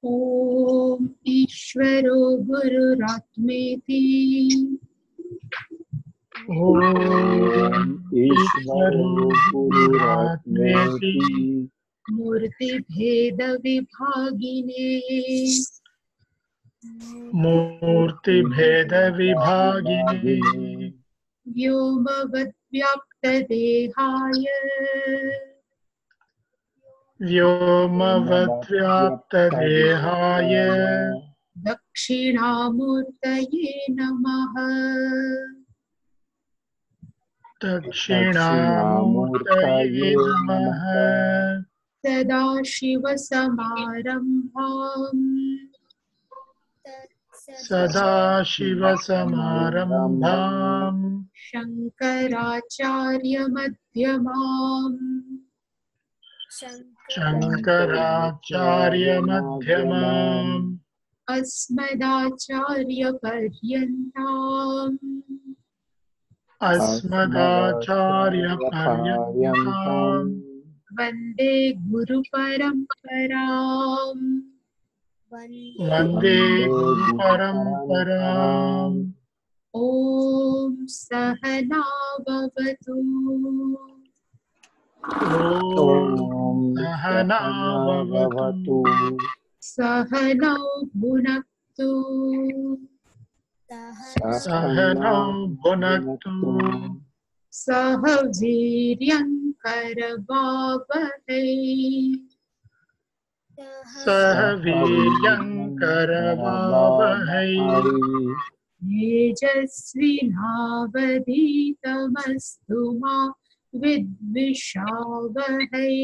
ओम ईश्वरो गुरुरात्मेति ओम ईश्वरो गुरुरात्मेति मूर्तिभेद विभागिने मूर्तिभेद विभागिने व्योमवद्व्याप्तदेहाय व्योमवद्व्याप्तदेहाय दक्षिणामूर्तये नमः। दक्षिणामूर्तये नमः। सदाशिवसमारम्भाम् सदाशिवसमारम्भाम् शङ्कराचार्यमध्यमाम् शङ्कराचार्यमध्यमाम् अस्मदाचार्यपर्यन्ताम् अस्मदाचार्यपर्यन्ताम् वन्दे गुरुपरम्पराम्। वन्दे गुरुपरम्पराम्। ॐ सहना भवतु ॐ सहना भवतु सहनौ भुनक्तु सहनौ भुनक्तु सह वीर्यङ्करवावहै सह वीर्यङ्करवावहै तेजस्विनावधीतमस्तु मा विद्विषावहै।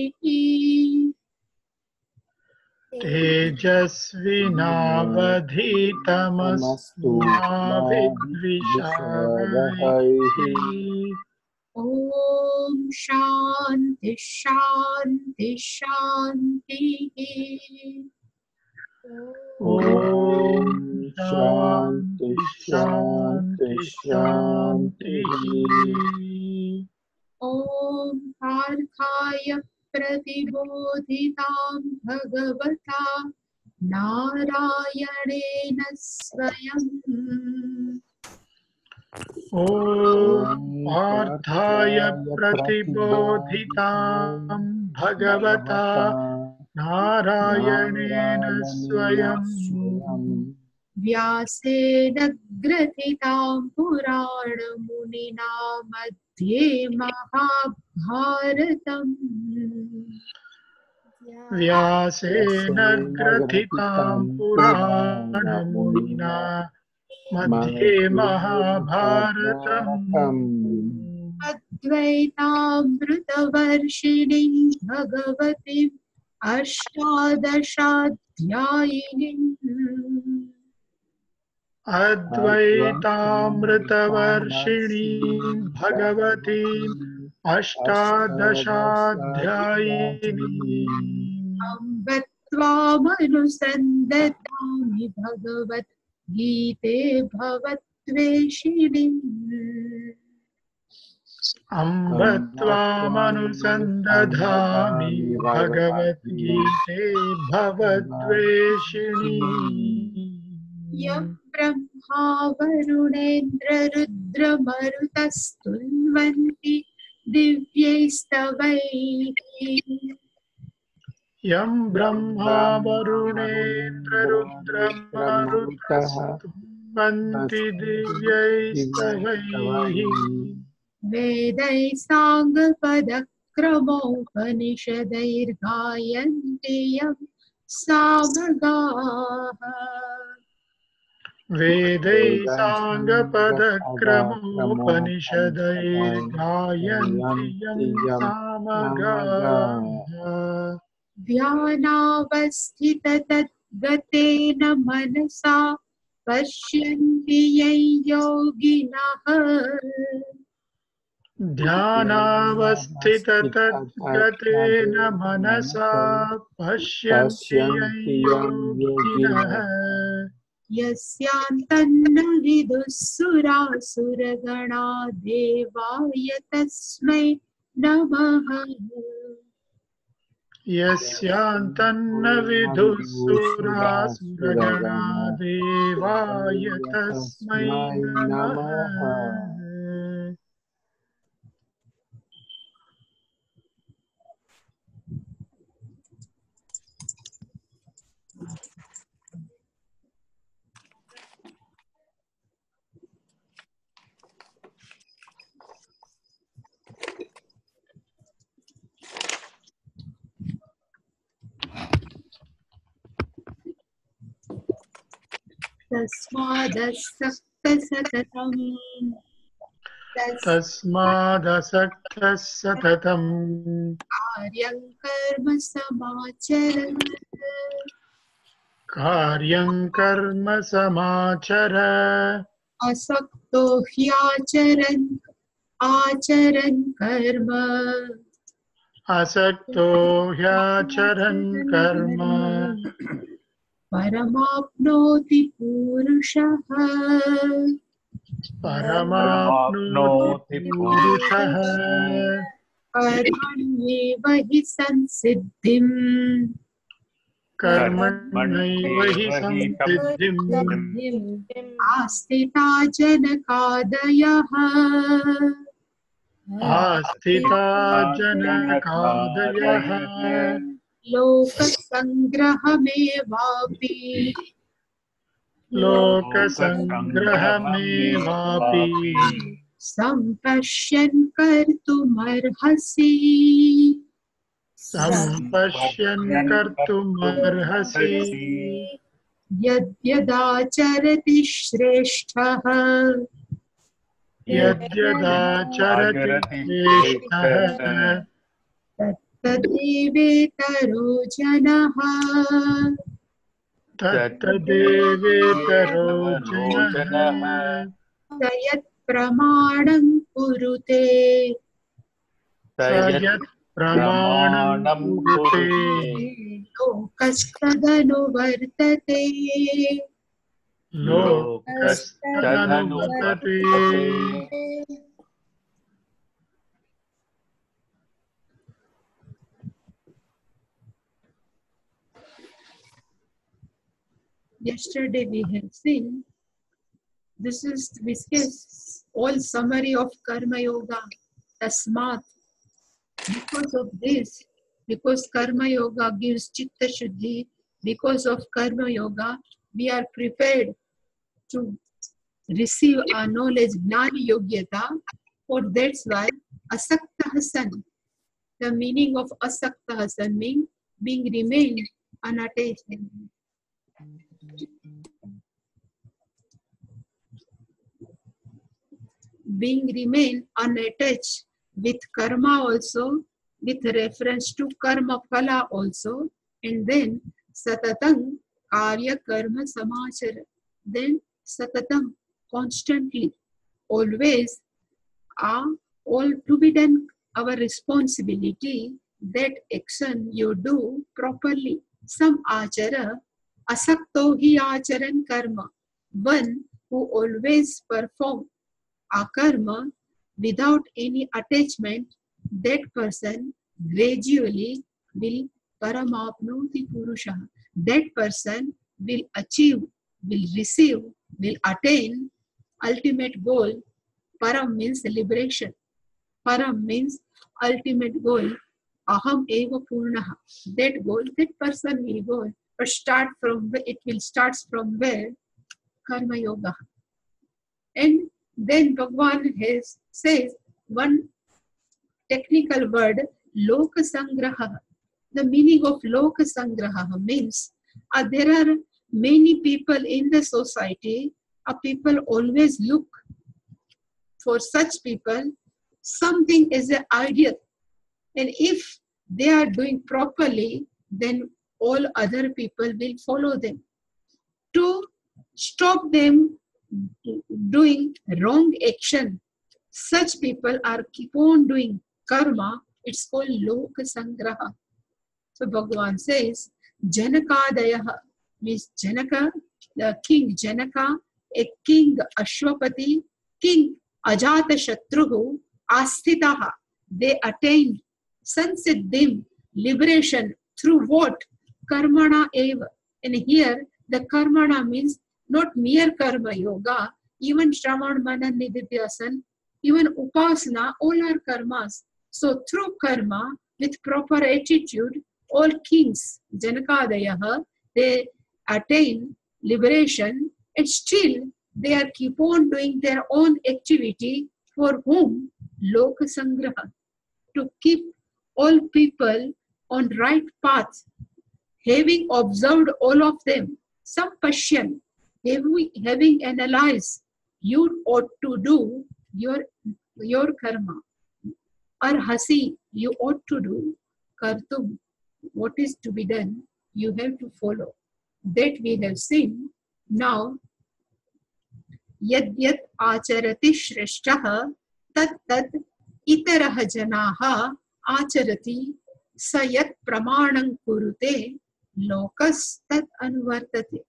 तेजस्विनावधीतमस्तु मा विद्विषावहै। ॐ शान्ति शान्ति शान्तिः। ॐ शान्ति शान्ति शान्तिः। ॐ पार्थाय प्रतिबोधितां भगवता नारायणेन स्वयं। ॐ पार्थाय प्रतिबोधितां भगवता नारायणेन स्वयं व्यासेन ग्रथितां पुराणमुनिना मध्ये महाभारतम्। व्यासेन ग्रथितां पुराणमुनिना मध्ये महाभारतम्। अद्वैतामृतवर्षिणीं भगवतीम् अष्टादशाध्यायिनीम्। अद्वैतामृतवर्षिणीं भगवतीम् अष्टादशाध्यायिनीम्। अम्ब त्वामनुसन्दधामि भगवद्गीते भवद्वेषिणीम्। अम्ब त्वामनुसन्दधामि भगवद्गीते भवद्वेषिणी। यं ब्रह्मा वरुणेन्द्ररुद्रमरुतस्तुन्वन्ति दिव्यैस्तवैः। यं ब्रह्मा वरुणेन्द्ररुद्रमरुतस्तुन्वन्ति दिव्यैस्तवैः। वेदैः साङ्गपदक्रमोपनिषदैर्गायन्ति यं सामगाः। वेदैः साङ्गपदक्रमोपनिषदैर्गायन्ति यं सामगाः। ध्यानावस्थिततद्गतेन मनसा पश्यन्ति यं योगिनः। ध्यानावस्थिततद्गतेन मनसा पश्यन्ति यं योगिनः। यस्यान्तन्न विदुः सुरासुरगणा देवाय तस्मै नमः। यस्यान्तन्न विदुः सुरासुरगणा देवाय तस्मै नमः। तस्मादसक्तः सततम् तस्मादसक्तः सततं कार्यं कर्म समाचर कार्यं कर्म समाचर असक्तो ह्याचरन् आचरन् कर्म असक्तो ह्याचरन् कर्म परमाप्नोति पुरुषः परमाप्नोति पुरुषः कर्मण्येव हि संसिद्धिम् कर्मण्यैव हि संसिद्धिम् आस्थिता जनकादयः आस्थिता जनकादयः लोकसङ्ग्रहमेवापि लोकसङ्ग्रहमेवापि सम्पश्यन् कर्तुमर्हसि सम्पश्यन् कर्तुमर्हसि यद्यदाचरति श्रेष्ठः यद्यदाचरति श्रेष्ठः तत्तदेवेतरो जनः तत्तदेवेतरो जनः स यत्प्रमाणं कुरुते स यत्प्रमाणं कुरुते लोकस्तदनुवर्तते लोकस्तदनुवर्तते। Yesterday we have seen, this is all summary of Karma Yoga, Tasmat. Because of this, because Karma Yoga gives Chitta Shuddhi, because of Karma Yoga, we are prepared to receive our knowledge, Gnani Yogyata. For that's why Asakta Hasan, the meaning of Asakta Hasan means being remained unattached. Being remain unattached with karma also, with reference to karma phala also, and then satatam karya karma samachara. Then satatam, constantly, always, all to be done our responsibility, that action you do properly. Some achara, asakto hi acharan karma, one who always perform a karma without any attachment, that person gradually will paramapnoti purusha. That person will achieve, will receive, will attain ultimate goal. Param means liberation. Param means ultimate goal. Aham eva purnaha. That goal, that person will go. But it will start from where? Karma yoga. And then Bhagavan says one technical word, Loka Sangraha. The meaning of Loka Sangraha means there are many people in the society, people always look for such people, something is an ideal. And if they are doing properly, then all other people will follow them. To stop them doing wrong action, such people are keep on doing karma. It's called Loka Sangraha. So Bhagavan says, Janakadayaha means Janaka, the king Janaka, a king Ashwapati, king Ajata Shatruhu, Asthitaha. They attained Sansiddhim, liberation through what? Karmana eva. And here the karmana means not mere karma yoga, even Shravan, Manan, Nididhyasan, even Upasana, all are karmas. So through karma, with proper attitude, all kings, Janakadayaha, they attain liberation, and still they are keep on doing their own activity for whom? Loka Sangraha, to keep all people on right path, having observed all of them, some passion, having analyzed, you ought to do your karma. Arhasi, you ought to do kartum, what is to be done, you have to follow. That we have seen. Now, yad yad acharati shreshtaha tat tad itarah janaha acharati sayat pramanam kurute lokas tat anuvartate.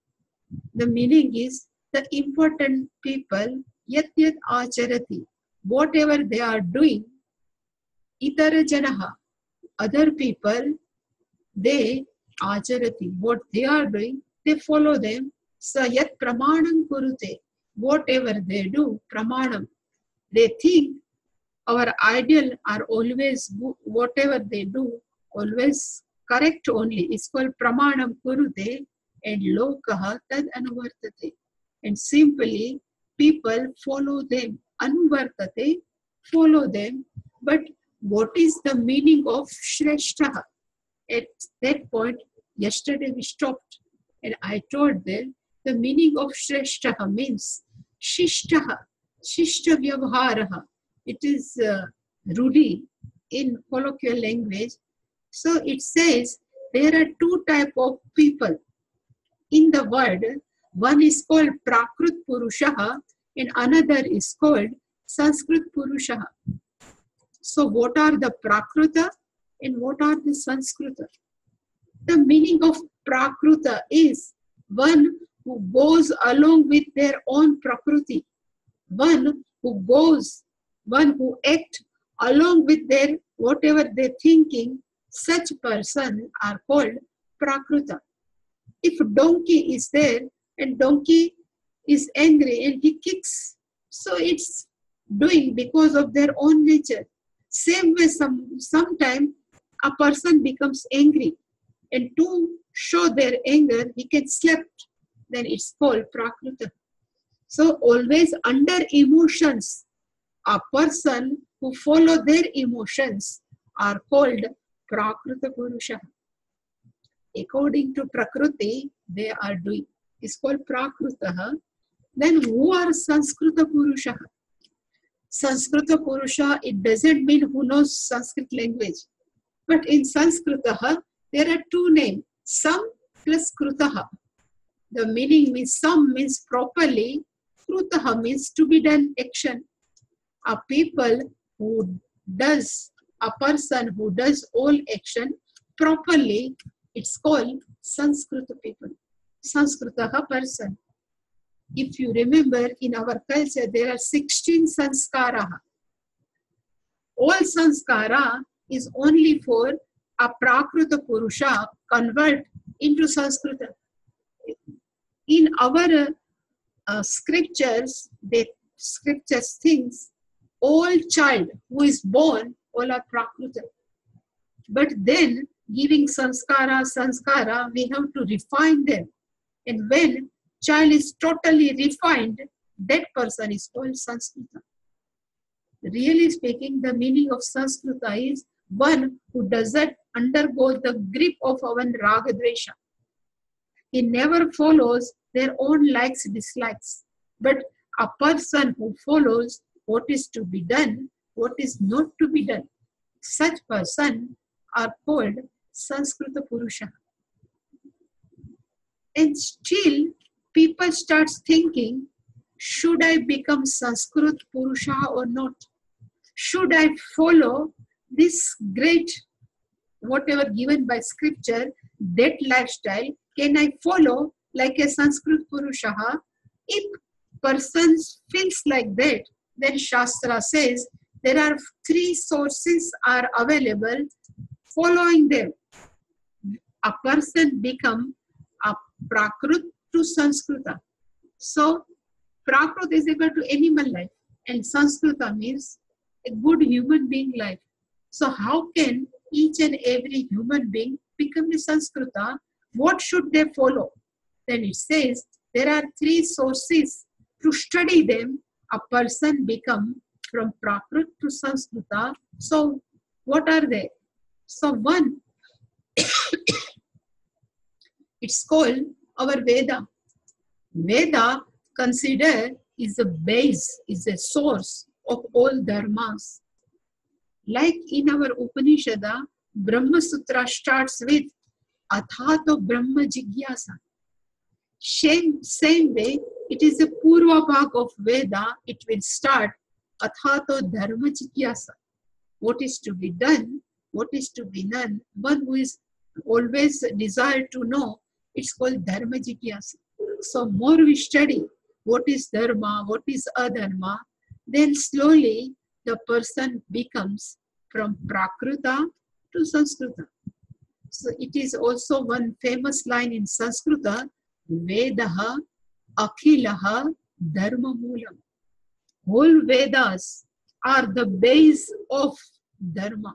The meaning is the important people yat yat acharati, whatever they are doing, itara janaha, other people, they acharati, what they are doing, they follow them. Sayat pramanam kurute, whatever they do, pramanam, they think our ideal are always, whatever they do, always correct only. It's called pramanam kurute, and lokaha tad anuvartate. And simply people follow them. Anuvartate, follow them. But what is the meaning of shreshtaha? At that point, yesterday we stopped and I told them the meaning of shreshtaha means shishtaha, shishta vyavharaha. It is rudi in colloquial language. So it says there are two types of people in the world. One is called Prakrut Purushaha and another is called Sanskrit Purushaha. So what are the Prakruta and what are the Sanskruta? The meaning of Prakruta is one who goes along with their own Prakriti, one who acts along with their whatever they're thinking. Such person are called Prakruta. If donkey is there and donkey is angry and he kicks, so it's doing because of their own nature. Same way, sometimes a person becomes angry and to show their anger, he can slap. Then it's called Prakruta. So always under emotions, a person who follow their emotions are called Prakruta Purusha. According to Prakriti, they are doing. It's called Prakrutaha. Then who are Sanskrita Purusha? Sanskrita Purusha, it doesn't mean who knows Sanskrit language. But in Sanskritaha, there are two names, Sam plus Krutaha. The meaning means Sam means properly, Krutaha means to be done action. A person who does all action properly, it's called Sanskrita people. Sanskritaha person. If you remember, in our culture, there are 16 sanskara. All sanskara is only for a Prakruta Purusha convert into Sanskrita. In our scriptures, the scriptures thinks all child who is born, all are Prakruta. But then giving sanskara, we have to refine them. And when child is totally refined, that person is called Sanskrita. Really speaking, the meaning of Sanskrita is one who doesn't undergo the grip of our ragadvesha. He never follows their own likes, dislikes. But a person who follows what is to be done, what is not to be done, such person are called Sanskrita Purusha. And still, people start thinking, should I become Sanskrit Purusha or not? Should I follow this great, whatever given by scripture, that lifestyle? Can I follow like a Sanskrit Purusha? If person feels like that, then Shastra says there are three sources are available. following them, a person become a Prakrut to Sanskrita. So Prakrut is equal to animal life and Sanskrita means a good human being life. So how can each and every human being become a Sanskrita? What should they follow? Then it says there are 3 sources. To study them, a person become from Prakrut to Sanskrita. So what are they? So one, it's called our Veda. Veda consider is the base, is the source of all dharmas. Like in our Upanishada, Brahma Sutra starts with Athato Brahma Jigyasa. Same way, it is the Purva Bhag of Veda, it will start Athato Dharma Jigyasa. What is to be done, what is to be done. One who is always desired to know, it's called Dharma Jigyasa. So more we study what is Dharma, what is Adharma, then slowly the person becomes from Prakruta to Sanskrita. So it is also one famous line in Sanskrita, Vedaha Akhilaha Dharma Moolam. Whole Vedas are the base of Dharma.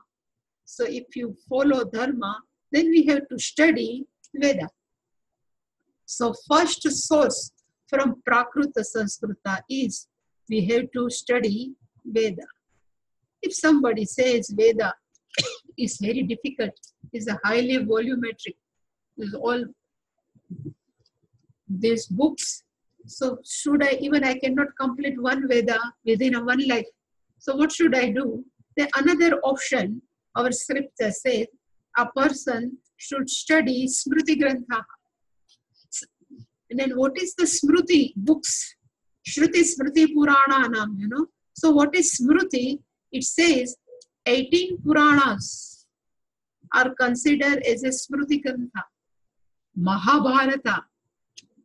So if you follow Dharma, then we have to study Veda. So first source from Prakruta Sanskrita is we have to study Veda. If somebody says Veda is very difficult, is a highly volumetric, is all these books, so should I cannot complete one Veda within a one life. So what should I do? Then another option, our scripture says, a person should study Smriti Grantha. And then what is the Smriti books? Shruti Smriti Purana Nam, So what is Smriti? It says 18 Puranas are considered as a Smriti Grantha. Mahabharata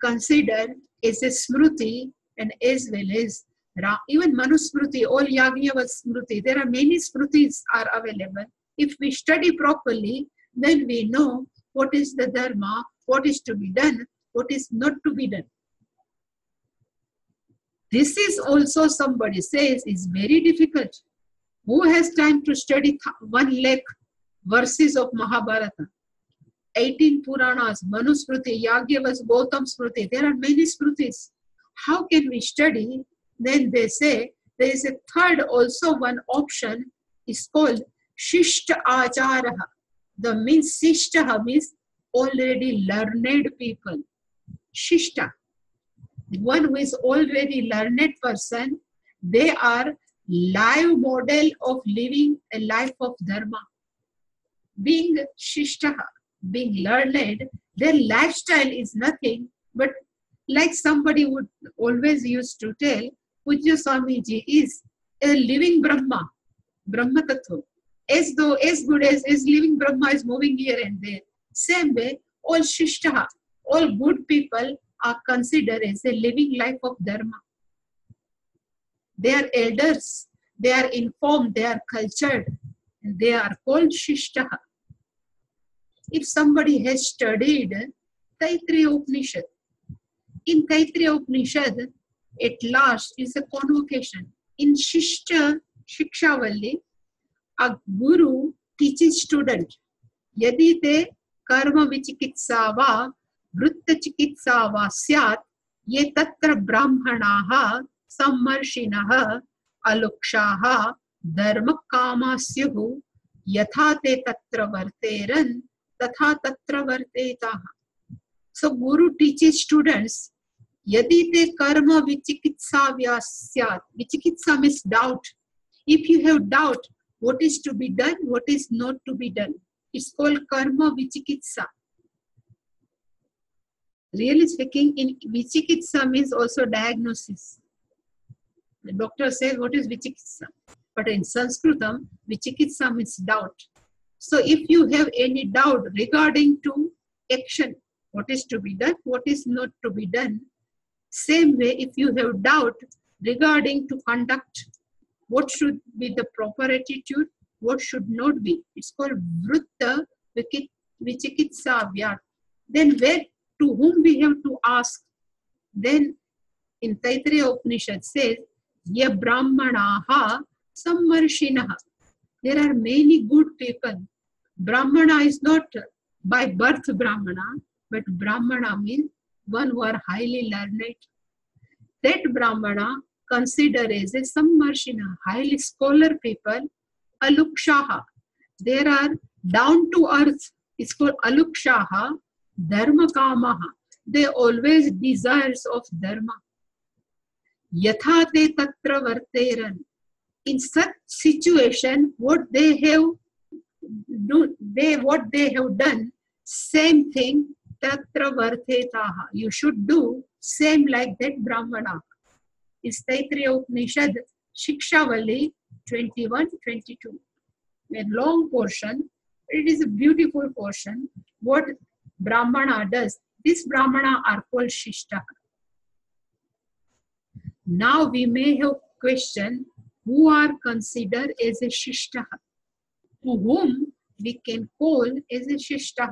considered as a Smriti and as well as even Manusmriti, all Yagnyavada Smriti. There are many Smritis are available. If we study properly, then we know what is the Dharma, what is to be done, what is not to be done. This is also somebody says is very difficult. Who has time to study 1 lakh verses of Mahabharata? 18 Puranas, Manusmriti, Yagyavas, Gautam Smriti. There are many Smritis. How can we study? Then they say there is a third also one option is called Shishta Acharaha. The means Shishta means already learned people. Shishta. One who is already learned person, they are live model of living a life of Dharma. Being Shishta, being learned, their lifestyle is nothing but like somebody would always used to tell, Pujya Swamiji is a living Brahma, Brahma Tattva. As good as living Brahma is moving here and there. Same way, all Shishta, all good people are considered as a living life of Dharma. They are elders, they are informed, they are cultured, and they are called Shishta. If somebody has studied Taittiriya Upanishad, in Taittiriya Upanishad, at last is a convocation. In Shishta Shikshavalli, a guru teaches student, Yadi te karma vichikitsa va vritta chikitsa va syat, ye tatra brahmanaha sammarshinaha alukshaha dharma kamasyuhu yatha te tatra varteran tatha tatra vartetaha. So guru teaches students, Yadi te karma vichikitsa vyasya. Vichikitsa means doubt. If you have doubt, what is to be done, what is not to be done. It's called karma vichikitsa. Really speaking, in vichikitsa means also diagnosis. The doctor says, what is vichikitsa? But in Sanskritam, vichikitsa means doubt. So if you have any doubt regarding to action, what is to be done, what is not to be done. Same way, if you have doubt regarding to conduct, what should be the proper attitude, what should not be. It's called Vrutta Vichikitsa Vyat. Then where, to whom we have to ask? Then in Taittiriya Upanishad says, Ye Brahmanaha Sammarshinaha. There are many good people. Brahmana is not by birth Brahmana, but Brahmana means one who are highly learned. That Brahmana considered as a Sammarshina, highly scholar people, Alukshaha. There are down to earth. It's called Alukshaha, Dharma Kamaha. They always desires of Dharma. Yatha te tatra varteran. In such situation, what they have done, same thing, tatra vartetaha. You should do same like that Brahmana. It's Taittiriya Upanishad, Shikshavali 21-22. A long portion. It is a beautiful portion. What Brahmana does, these Brahmana are called Shishta. Now we may have question, who are considered as a Shishta? To whom we can call as a Shishta?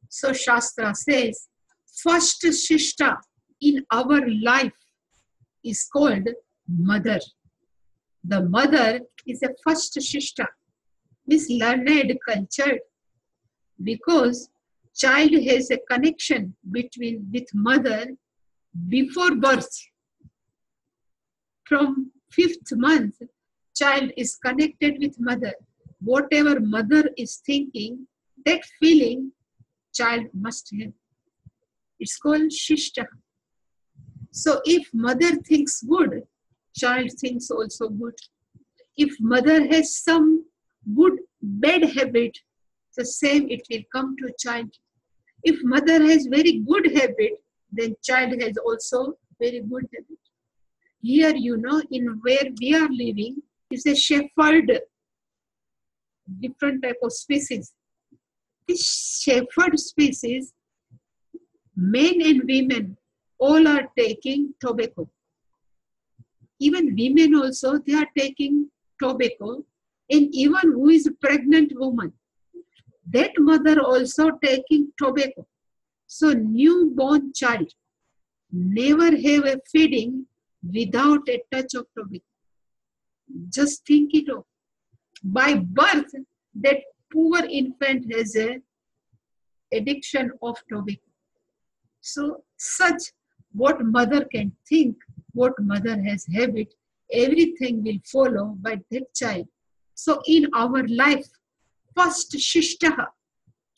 So Shastra says, first Shishta in our life is called mother. The mother is a first Shishta, means learned, cultured, because child has a connection with mother before birth. From 5th month, child is connected with mother. Whatever mother is thinking, that feeling child must have. It's called Shishta. So if mother thinks good, child thinks also good. If mother has some bad habit, the same it will come to child. If mother has very good habit, then child has also very good habit. Here, in where we are living, is a shepherd, different type of species. This shepherd species, men and women, all are taking tobacco. Even women also, they are taking tobacco. And even who is a pregnant woman, that mother also taking tobacco. So newborn child never have a feeding without a touch of tobacco. Just think it of. By birth, that poor infant has a addiction of tobacco. So such, what mother can think, what mother has habit, everything will follow by that child. So in our life, first Shishtaha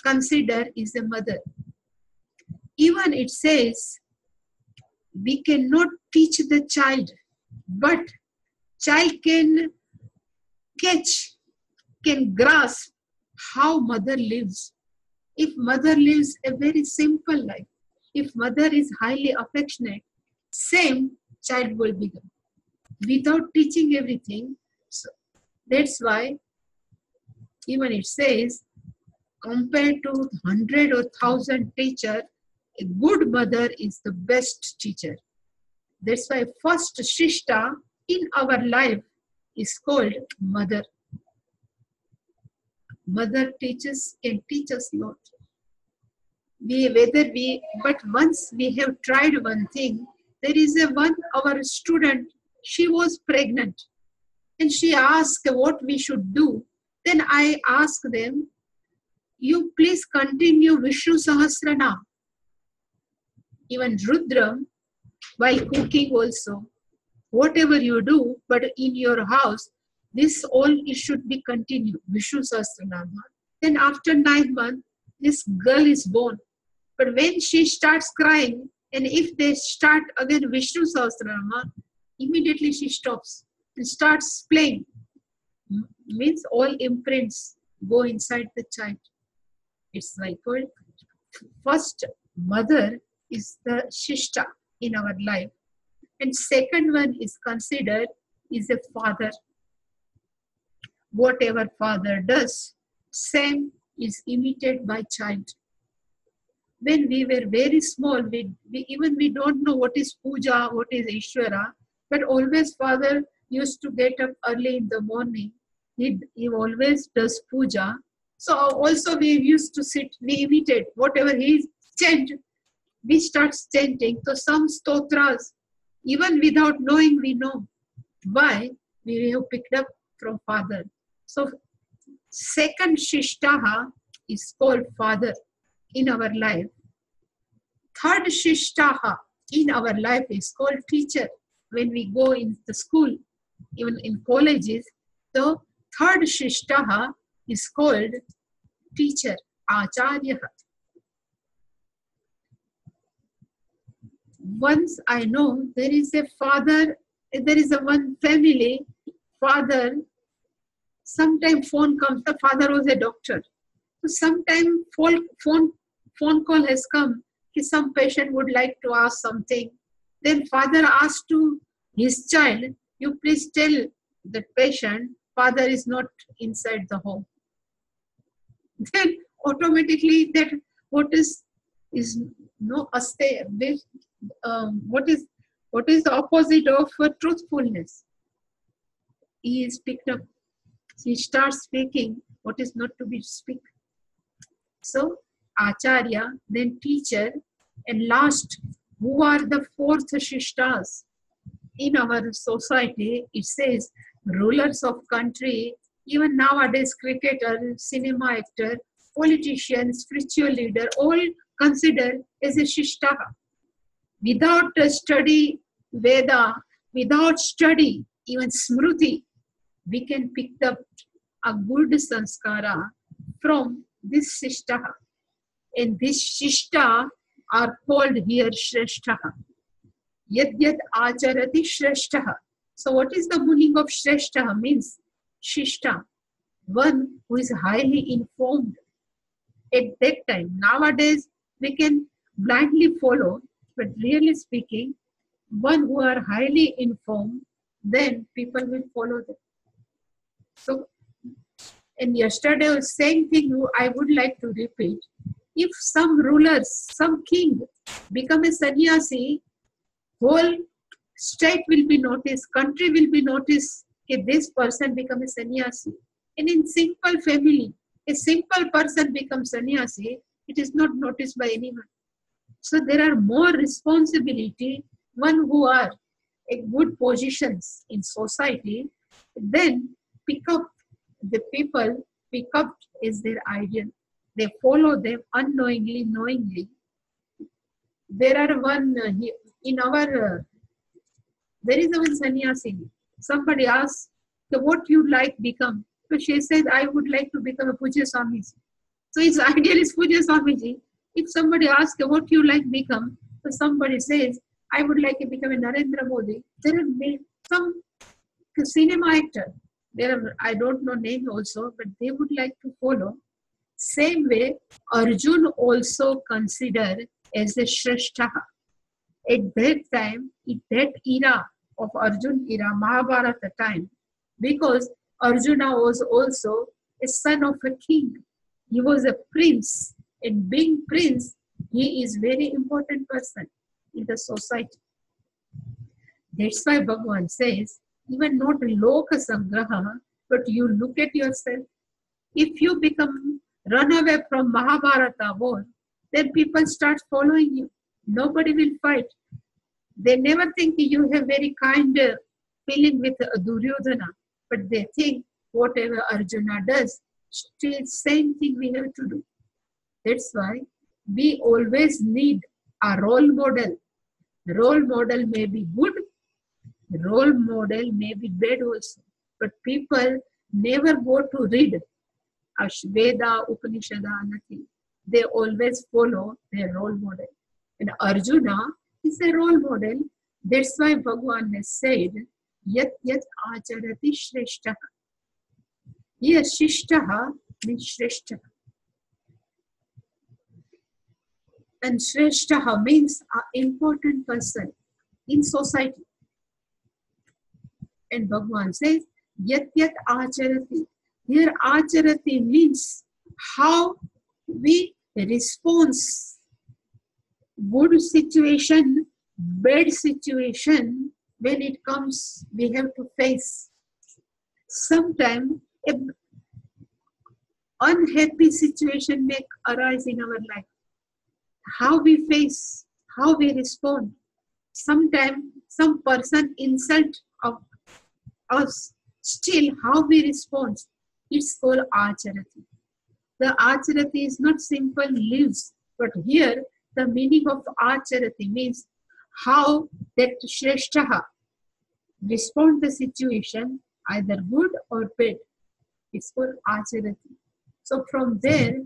consider is a mother. Even it says, we cannot teach the child, but child can catch, can grasp how mother lives. If mother lives a very simple life, if mother is highly affectionate, same child will become. Without teaching everything, so that's why even it says, compared to 100 or 1,000 teachers, a good mother is the best teacher. That's why first Shishta in our life is called mother. Mother can teach us a lot. But once we have tried one thing, there is our student, she was pregnant and she asked what we should do. Then I asked them, you please continue Vishnu Sahasranam. Even Rudra, while cooking also, whatever you do, but in your house, this all it should be continued, Vishnu Sahasranam. Then after 9 months, this girl is born. But when she starts crying, and if they start again Vishnu Sahasranam, immediately she stops and starts playing. Means all imprints go inside the child. It's like first mother is the Shishta in our life. And second one is considered is a father. Whatever father does, same is imitated by child. When we were very small, we don't know what is puja, what is Ishvara, but always father used to get up early in the morning he always does puja. So also we used to sit, we imitate whatever he chant, we start chanting. So some stotras, even without knowing, we know why we have picked up from father. So second Shishtaha is called father in our life. Third Shishtaha in our life is called teacher. When we go in the school, even in colleges, the third Shishtaha is called teacher, Acharya. Once I know there is a father, there is a one family, father, sometime phone comes, the father was a doctor. So sometime phone call has come, some patient would like to ask something. Then father asked to his child, you please tell the patient, father is not inside the home. Then automatically that what is no aste, what is the opposite of truthfulness? He is picked up. He starts speaking what is not to be speak. So Acharya, then teacher, and last, who are the fourth Shishtas in our society? It says rulers of country, even nowadays cricketer, cinema actor, politician, spiritual leader, all considered as a Shishtaha. Without a study Veda, without study even Smruti, we can pick up a good sanskara from this Shishtaha. And this Shishta are called here Shreshtaha. Yad yad acharati Shreshtaha. So what is the meaning of Shreshtaha? Means Shishta, one who is highly informed. At that time, nowadays we can blindly follow, but really speaking, one who are highly informed, then people will follow them. So, and yesterday, same thing I would like to repeat. If some rulers, some king become a sannyasi, whole state will be noticed, country will be noticed that this person become a sannyasi. And in simple family, a simple person becomes sannyasi, it is not noticed by anyone. So there are more responsibility, one who are at good positions in society, then pick up the people, pick up is their ideal. They follow them unknowingly, knowingly. There are one, in our, there is a one sannyasi. Somebody asks, what you like become? So she says, I would like to become a Puja Swamiji. So his ideal is Puja Swamiji. If somebody asks, what you like become? So somebody says, I would like to become a Narendra Modi. There are some cinema actor. There are, I don't know name also, but they would like to follow. Same way, Arjun also considered as a Shreshtaha. At that time, in that era of Arjun era, Mahabharata time, because Arjuna was also a son of a king. He was a prince, and being prince, he is very important person in the society. That's why Bhagavan says, even not Loka Sangraha, but you look at yourself. If you run away from Mahabharata war, then people start following you. Nobody will fight. They never think you have very kind feeling with Duryodhana, but they think whatever Arjuna does, still same thing we have to do. That's why we always need a role model. The role model may be good, the role model may be bad also, but people never go to read Veda, Upanishad, nothing. They always follow their role model. And Arjuna is a role model. That's why Bhagavan has said, Yat yat acharati shreshtaha. Here, shishtaha means shreshtaha. And shreshtaha means an important person in society. And Bhagavan says, Yat yat acharati. Here, acharati means how we respond. Good situation, bad situation, when it comes, we have to face. Sometimes A unhappy situation may arise in our life. How we face, how we respond. Sometimes some person insult of us, still how we respond. It's called acharati. The acharati is not simple lives, but here the meaning of acharati means how that shreshtaha respond the situation, either good or bad. It's called acharati. So from there,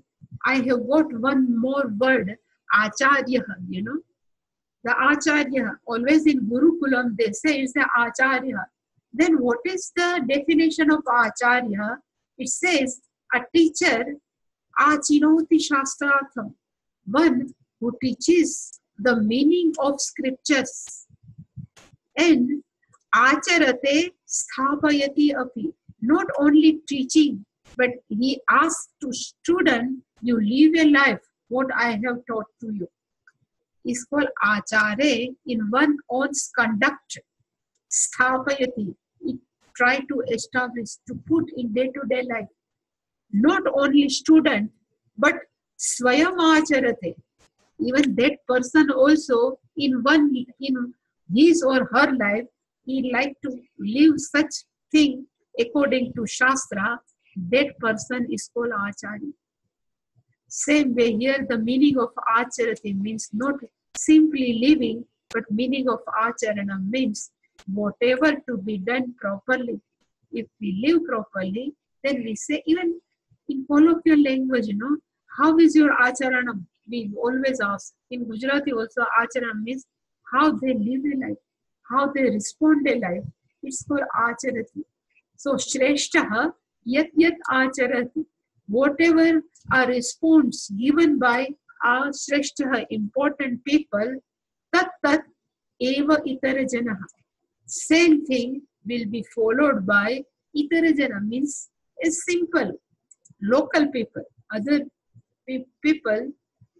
I have got one more word, acharya, you know. The acharya, always in Gurukulam, they say it's the acharya. Then what is the definition of acharya? It says a teacher, achinoti shastratham, one who teaches the meaning of scriptures. And acharate sthapayati api, not only teaching, but he asks to student, you live a life, what I have taught to you. Is called achare in one one's conduct. Sthapayati, it try to establish, to put in day-to-day life. Not only student, but swayam acharate. Even that person also in his or her life, he like to live such thing according to Shastra. That person is called acharya. Same way here, the meaning of acharati means not simply living, but meaning of acharana means whatever to be done properly. If we live properly, then we say, even in colloquial language, you know, how is your acharana? We always ask. In Gujarati also, acharana means how they live a life, how they respond a life. It's called acharati. So, shreshtaha yat yat acharati. Whatever a response given by our shreshtaha, important people, tat tat eva itarajanaha. Same thing will be followed by itarajana, means a simple local people, other people,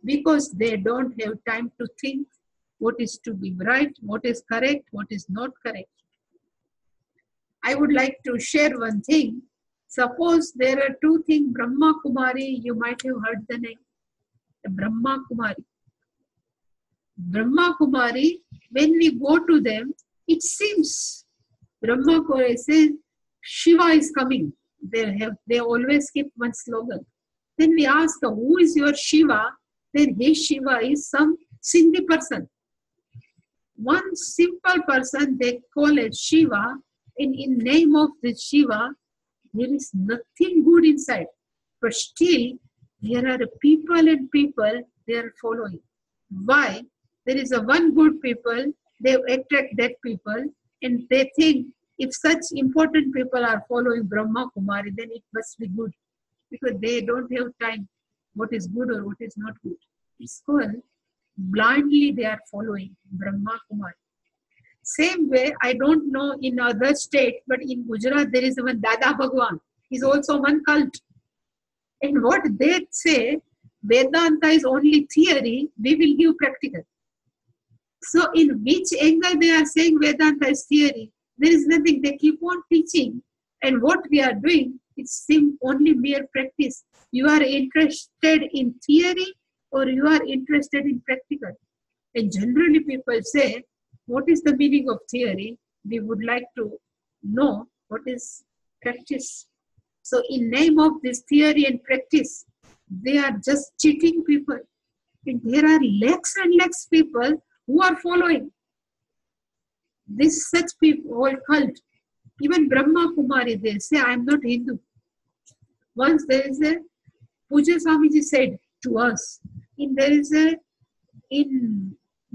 because they don't have time to think what is to be right, what is correct, what is not correct. I would like to share one thing. Suppose there are two things, Brahma Kumari, you might have heard the name, Brahma Kumari. Brahma Kumari, when we go to them, it seems Brahma Kumari says Shiva is coming. They always keep one slogan. Then we ask, who is your Shiva? Then his Shiva is some Sindhi person. One simple person they call it Shiva, and in name of this Shiva, there is nothing good inside. But still, there are people and people they are following. Why? There is a one good people, they attract that people, and they think if such important people are following Brahma Kumari, then it must be good. Because they don't have time, what is good or what is not good. It's called blindly they are following Brahma Kumari. Same way, I don't know in other state, but in Gujarat there is one Dada Bhagwan. He's also one cult. And what they say, Vedanta is only theory, we will give practical. So in which angle they are saying Vedanta is theory? There is nothing, they keep on teaching. And what we are doing, it's only mere practice. You are interested in theory or you are interested in practical. And generally people say, what is the meaning of theory? We would like to know what is practice. So in name of this theory and practice, they are just cheating people. And there are lakhs and lakhs people who are following this such people, whole cult. Even Brahma Kumari, they say, I am not Hindu. Once there is a, Puja Swamiji said to us, in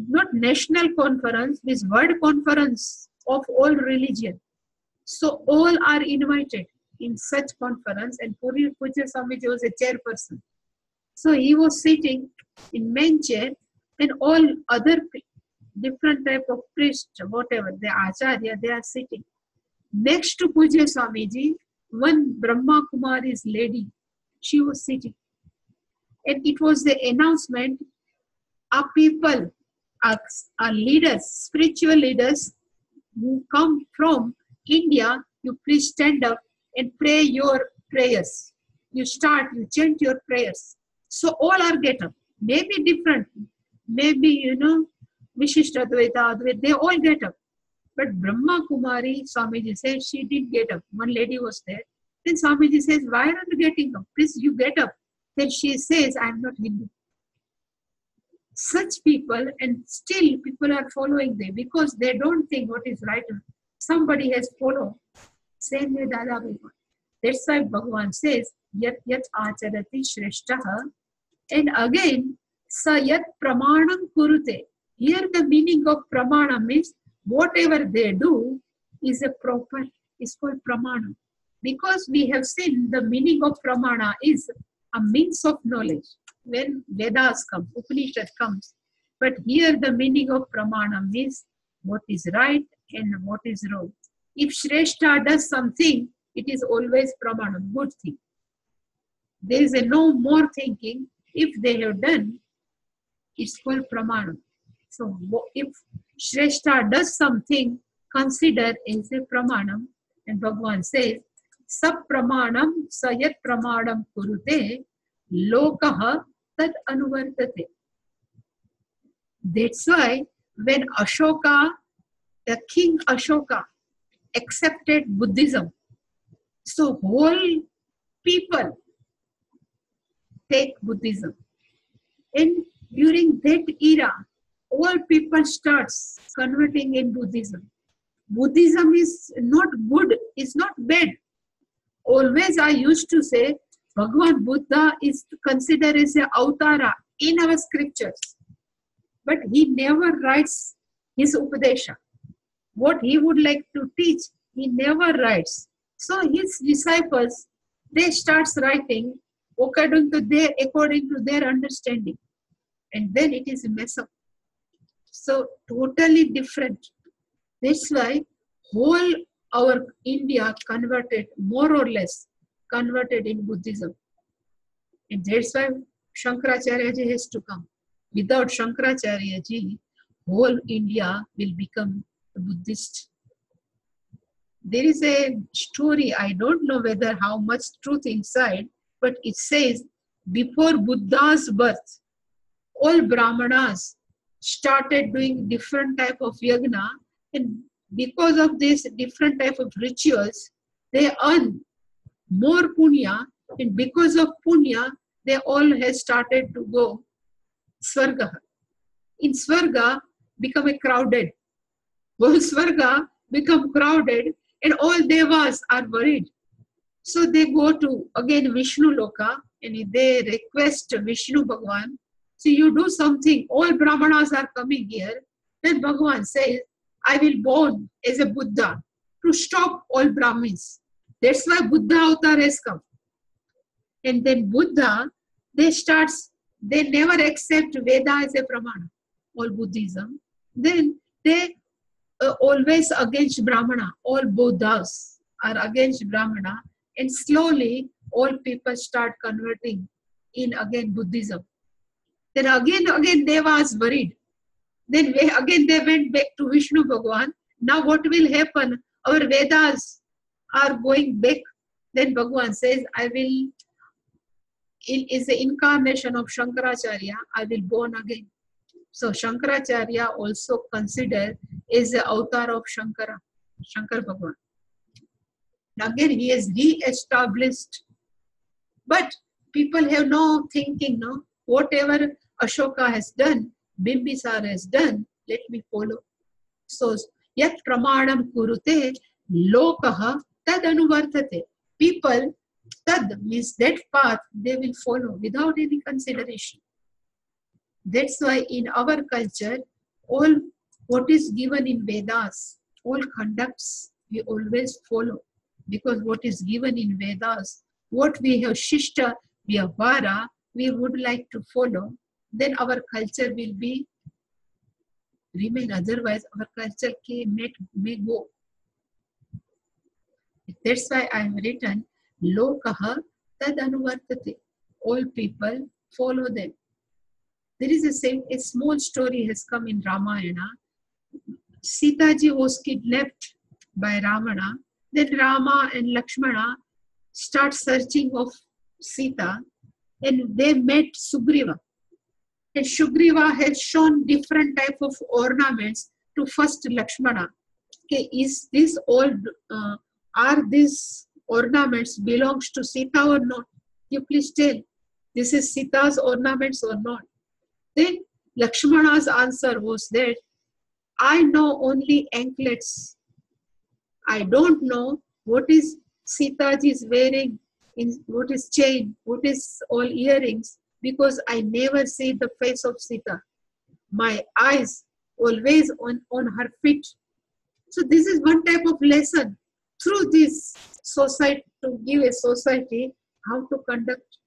not national conference, this world conference of all religion. So all are invited in such conference, and Puja Swamiji was a chairperson. So he was sitting in main chair, and all other different type of priests, whatever, the acharya, they are sitting. Next to Puja Swamiji, one Brahma Kumari's lady, she was sitting. And it was the announcement, our people, our leaders, spiritual leaders who come from India, you please stand up and pray your prayers. You chant your prayers. So all are get up. Maybe different. Maybe, Vishishta Advaita, Advaita, they all get up. But Brahma Kumari, Swamiji said, she did get up. One lady was there. Then Swamiji says, why are you getting up? Please, you get up. Then she says, I am not Hindu. Such people, and still people are following them because they don't think what is right. Somebody has followed. Same way Dada Bhagwan. That's why Bhagwan says, Yat Yat Acharati Shreshtaha. And again, Sa Yat Pramanam Kurute. Here the meaning of Pramana means whatever they do is called Pramana. Because we have seen the meaning of Pramana is a means of knowledge. When Vedas come, Upanishad comes. But here the meaning of Pramana means what is right and what is wrong. If Shrestha does something, it is always Pramana, good thing. There is no more thinking. If they have done, it's called Pramana. So if Shrestha does something, consider as a Pramanam. And Bhagwan says, Sab Pramanam Sayat Pramanam Kurute Lokaha Tad Anuvartate. That's why when Ashoka, the king Ashoka, accepted Buddhism, so whole people take Buddhism. And during that era, all people starts converting in Buddhism. Buddhism is not good, it's not bad. Always I used to say, Bhagwan Buddha is considered as an avatara in our scriptures. But he never writes his Upadesha. What he would like to teach, he never writes. So his disciples, they start writing according to their understanding. And then it is a mess up. So totally different. That's why whole our India converted, more or less, converted in Buddhism. And that's why Shankaracharya ji has to come. Without Shankaracharya ji, whole India will become Buddhist. There is a story, I don't know whether how much truth inside, but it says, before Buddha's birth, all Brahmanas started doing different type of yagna, and because of this different type of rituals, they earn more punya, and because of punya, they all have started to go Swarga. In Swarga, become a crowded. Whole Swarga become crowded, and all devas are worried. So they go to, again, Vishnu Loka, and they request Vishnu Bhagwan, so you do something, all Brahmanas are coming here. Then Bhagwan says, I will born as a Buddha to stop all Brahmins. That's why Buddha avatar has come. And then Buddha, they never accept Veda as a Pramana, all Buddhism. Then they always against Brahmana, all Buddhas are against Brahmana, and slowly all people start converting in again Buddhism. Then again Devas worried. Then again they went back to Vishnu Bhagwan. Now what will happen? Our Vedas are going back. Then Bhagwan says, I will, it is the incarnation of Shankaracharya, I will born again. So Shankaracharya also considered as the avatar of Shankar Bhagwan. Again he is re-established. But people have no thinking, no? Whatever Ashoka has done, Bimbisara has done, let me follow. So, yat pramanam kurute lokaha tad anuvartate. People, tad means that path, they will follow without any consideration. That's why in our culture, all what is given in Vedas, all conducts, we always follow. Because what is given in Vedas, what we have Shishta, Vyavara, we would like to follow, then our culture will be remain. Otherwise, our culture may go. That's why I have written, Lokaha tad anuvartate. All people follow them. There is a small story has come in Ramayana. Sita ji was kidnapped by Ravana. Then Rama and Lakshmana start searching of Sita, and they met Sugriva. And Sugriva has shown different type of ornaments to first Lakshmana. Okay, is this all? Are these ornaments belongs to Sita or not? You please tell. This is Sita's ornaments or not? Then Lakshmana's answer was that I know only anklets. I don't know what is Sita is wearing, what is chain, what is all earrings, because I never see the face of Sita. My eyes always on her feet. So this is one type of lesson through this society, to give a society how to conduct.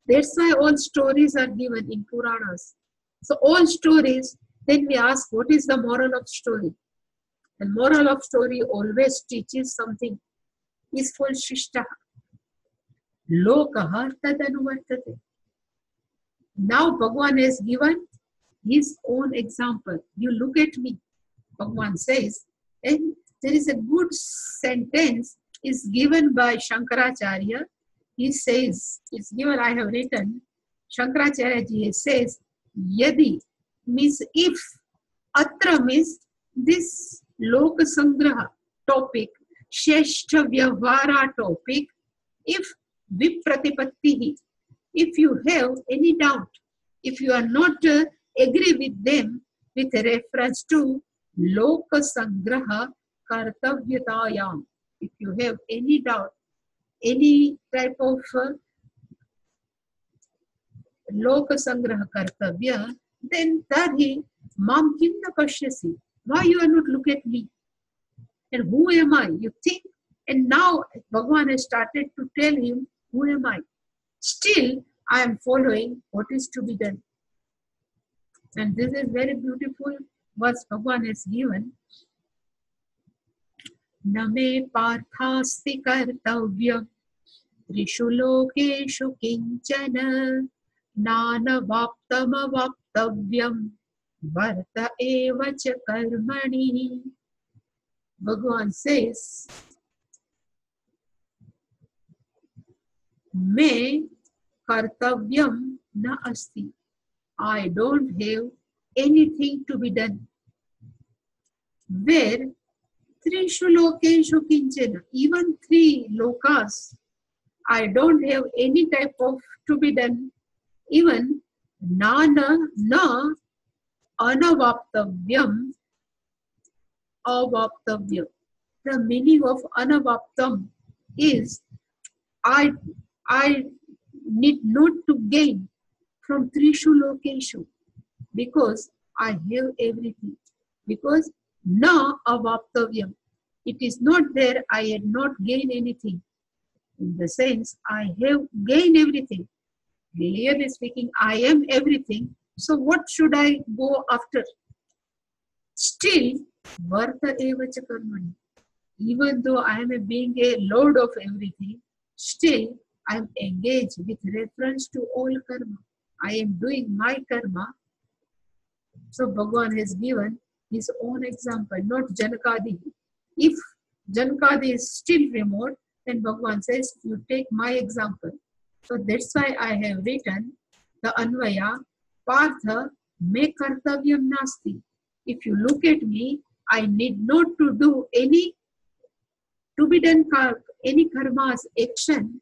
That's why all stories are given in Puranas. So all stories, then we ask, what is the moral of story? And moral of story always teaches something. Peaceful shishta. Lokaha tadanuvartate. Now Bhagavan has given his own example. You look at me, Bhagavan says, and there is a good sentence is given by Shankaracharya. He says, it's given, I have written, Shankaracharya ji says, Yadi means if, Atra means this Loka Sangraha topic, Sheshtha Vyavhara topic, if Vipratipattihi, if you have any doubt, if you are not agree with them with reference to Loka Sangraha Kartavyatayam, if you have any doubt, any type of Loka Sangraha Kartavya, then Tadhi Mam Kimna Pashyasi. Why you are not look at me? And who am I? You think? And now Bhagavan has started to tell him, who am I? Still, I am following what is to be done. And this is very beautiful verse Bhagavan has given. Name parthasti kartavya trishu lokeshu kinchana nana vaptama vaptavyam varta eva cha karmani. Bhagavan says, me kartavyam na asti. I don't have anything to be done. Where Trishu lokeshu kinchana, even 3 lokas, I don't have any type of to be done. Even nana na anavaptavyam avaptavyam. The meaning of anavaptam is I need not to gain from Trishu lokeshu because I have everything. Because na avaptavyam, it is not there, I had not gained anything. In the sense, I have gained everything. Clearly speaking, I am everything. So what should I go after? Still, varta eva cha karmani. Even though I am being a lord of everything, still I am engaged with reference to all karma. I am doing my karma. So Bhagavan has given his own example, not Janakadi. If Janakadi is still remote, then Bhagavan says, you take my example. So that's why I have written the Anvaya, Partha me kartavyam nasti. If you look at me, I need not to do any to be done any karmas, action.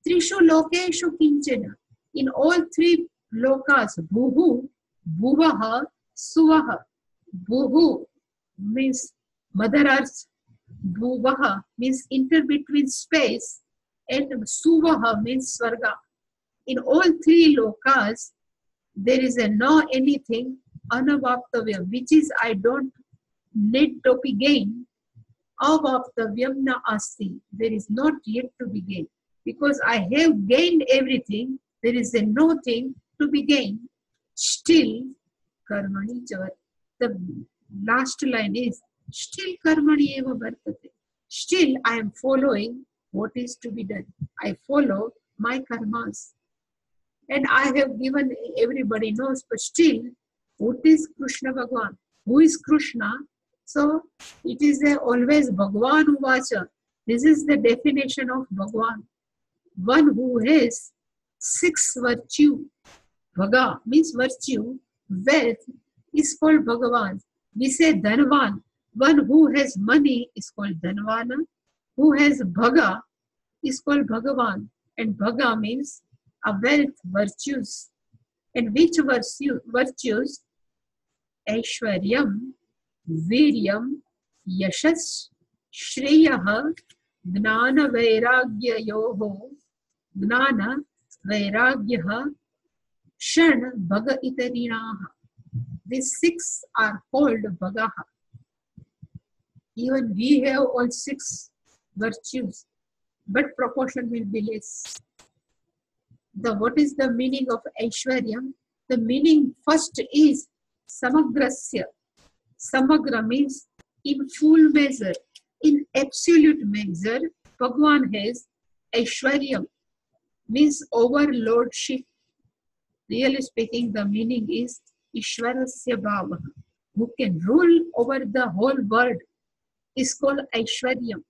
Trishu lokeshu kinchana. In all 3 lokas, bhuhu, bhuvaha, suvaha. Bhuhu means Mother Earth, bhuvaha means inter-between space, and suvaha means Swarga. In all 3 lokas, there is a no anything anavaptavyam, which is I don't need to be gained. Avaptavyam na asti. There is not yet to be gained. Because I have gained everything, there is a no thing to be gained. Still, karmani chavar. The last line is, still karmani eva vartate. Still, I am following what is to be done. I follow my karmas. And I have given, everybody knows, but still, what is Krishna Bhagavan? Who is Krishna? So, it is always Bhagavan Uvacha. This is the definition of Bhagwan. One who has 6 virtue. Bhaga means virtue. Wealth is called Bhagavan. We say Dhanvan. One who has money is called Dhanvana. Who has Bhaga is called Bhagavan. And Bhaga means a wealth, virtues. And which virtues? Aishwaryam, Viryam, Yashas, Shreyaha, Gnana Vairagya Yoho, Gnana Vairagyaha, Shan Bhaga Itarinaha. These 6 are called Bhagaha. Even we have all 6 virtues, but proportion will be less. What is the meaning of Aishwaryam? The meaning first is Samagrasya. Samagra means in full measure, in absolute measure. Bhagwan has Aishwaryam, means overlordship. Really speaking, the meaning is Ishwarasya Bhava, who can rule over the whole world, is called Aishwaryam.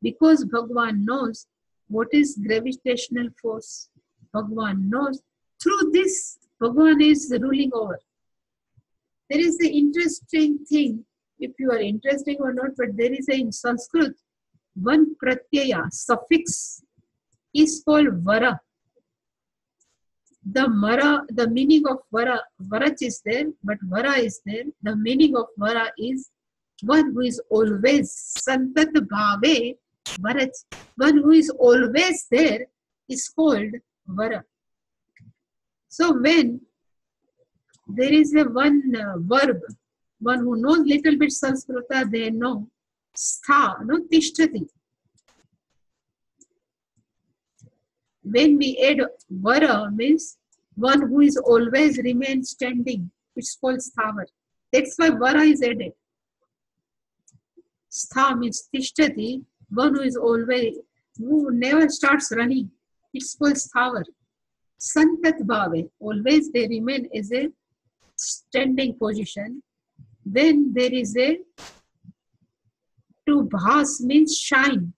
Because Bhagwan knows what is gravitational force. Bhagwan knows. Through this, Bhagwan is ruling over. There is an interesting thing, if you are interested or not, but there is in Sanskrit, one pratyaya, suffix, is called vara. The meaning of vara, varach is there, but vara is there. The meaning of vara is one who is always, santat bhave, varach. One who is always there is called vara. So when there is a one verb, one who knows little bit Sanskrita, they know stha, no, tishtati. When we add vara, means one who is always remain standing. It's called sthavar. That's why vara is added. Stha means tishtati, one who is always, who never starts running. It's called sthavar. Santat bhave, always they remain as a standing position. Then there is a to bhas means shine.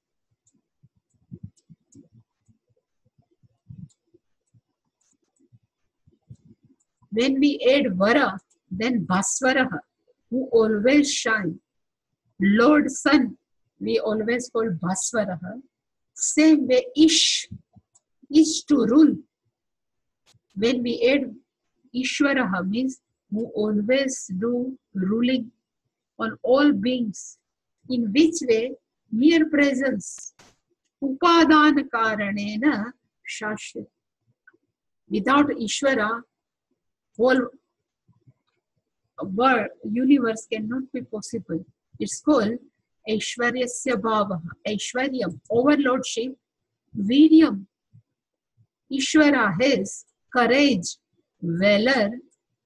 When we add vara, then bhasvaraha, who always shine. Lord Sun, we always call bhasvaraha. Same way ish to rule. When we add Ishwaraha, means who always do ruling on all beings. In which way? Mere presence. Upadana karanena shashya. Without Ishwara, whole world, universe cannot be possible. It's called Aishwaryasya Bhavaha. Aishwaryam, overlordship. Viryam. Ishwara has courage, valor.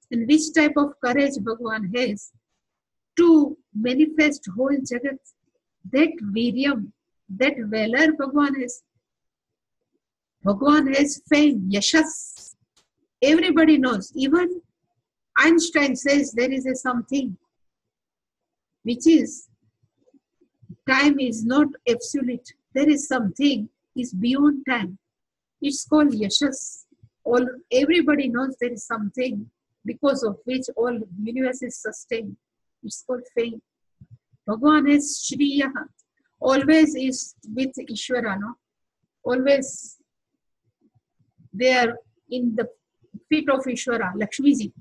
And which type of courage Bhagwan has? To manifest whole Jagat. That Viryam, that valor Bhagwan has. Bhagwan has fame, yashas. Everybody knows. Even Einstein says there is a something which is time is not absolute. There is something is beyond time. It's called yashas. Everybody knows there is something because of which all universe is sustained. It's called fame. Bhagwan is Shriyaha. Always is with Ishwara, no? Always they are in the feet of Ishwara, Lakshmiji.